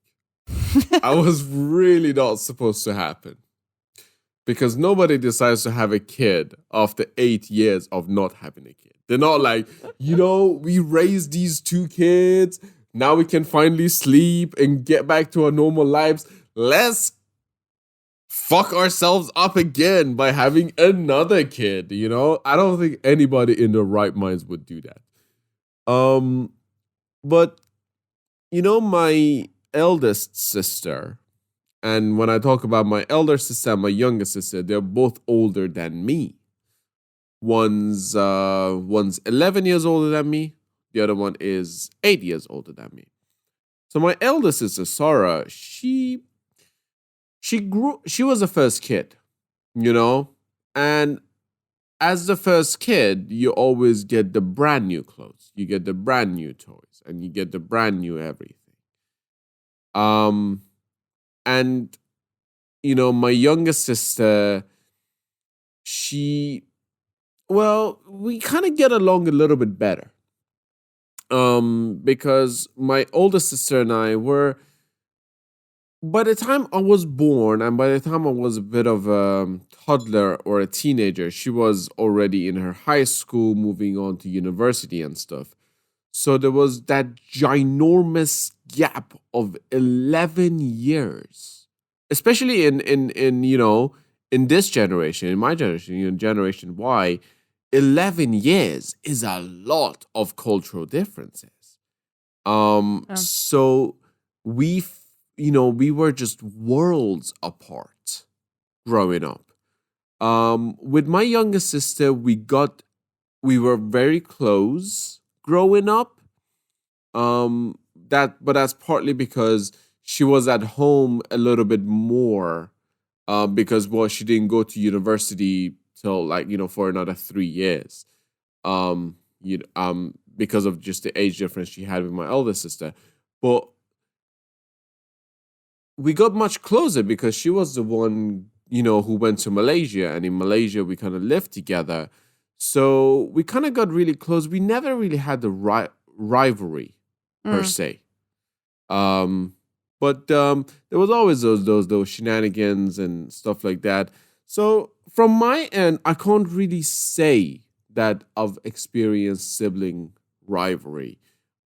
I was really not supposed to happen because nobody decides to have a kid after 8 years of not having a kid. They're not like, we raised these two kids. Now we can finally sleep and get back to our normal lives. Let's fuck ourselves up again by having another kid, I don't think anybody in their right minds would do that. But my eldest sister, and when I talk about my elder sister and my younger sister, they're both older than me. One's 11 years older than me. The other one is 8 years older than me. So my elder sister Sarah, she was the first kid, and as the first kid, you always get the brand new clothes, you get the brand new toys, and you get the brand new everything. And my younger sister, she well, we kind of get along a little bit better. Because my older sister and I were, by the time I was born and by the time I was a bit of a toddler or a teenager, she was already in her high school, moving on to university and stuff. So there was that ginormous gap of 11 years, especially in this generation, in my generation, Generation Y. 11 years is a lot of cultural differences. Yeah. So we were just worlds apart growing up. With my younger sister, we were very close growing up. But that's partly because she was at home a little bit more, because she didn't go to university till for another 3 years. Because of just the age difference she had with my elder sister. But we got much closer because she was the one, who went to Malaysia, and in Malaysia we kind of lived together. So we kind of got really close. We never really had the rivalry per se. But there was always those shenanigans and stuff like that. So from my end, I can't really say that I've experienced sibling rivalry.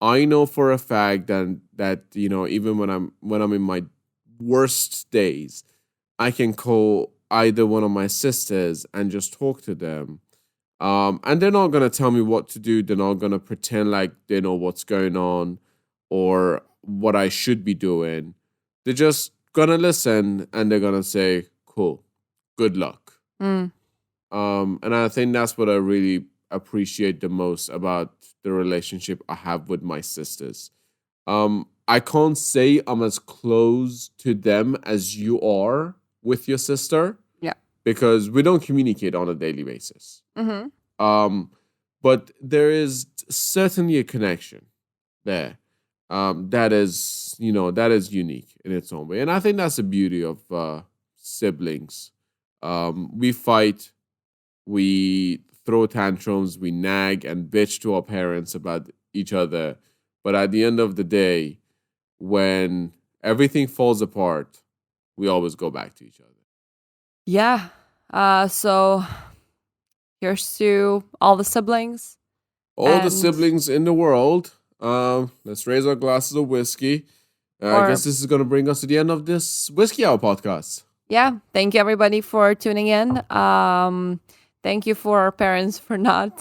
I know for a fact that even when I'm in my worst days, I can call either one of my sisters and just talk to them. And they're not gonna tell me what to do. They're not gonna pretend like they know what's going on or what I should be doing. They're just gonna listen and they're gonna say, "Cool, good luck." And I think that's what I really appreciate the most about the relationship I have with my sisters. I can't say I'm as close to them as you are with your sister. Yeah. Because we don't communicate on a daily basis. Mm-hmm. But there is certainly a connection there. That is unique in its own way. And I think that's the beauty of siblings. We fight, we throw tantrums, we nag and bitch to our parents about each other. But at the end of the day, when everything falls apart, we always go back to each other. Yeah. So here's to all the siblings. All the And- siblings in the world, let's raise our glasses of whiskey. I guess this is going to bring us to the end of this Whiskey Hour podcast. Yeah. Thank you, everybody, for tuning in. Thank you for our parents for not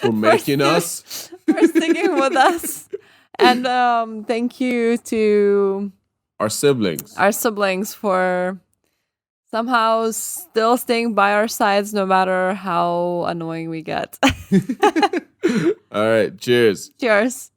For making us. for sticking with us. And thank you to Our siblings for somehow still staying by our sides no matter how annoying we get. All right. Cheers. Cheers.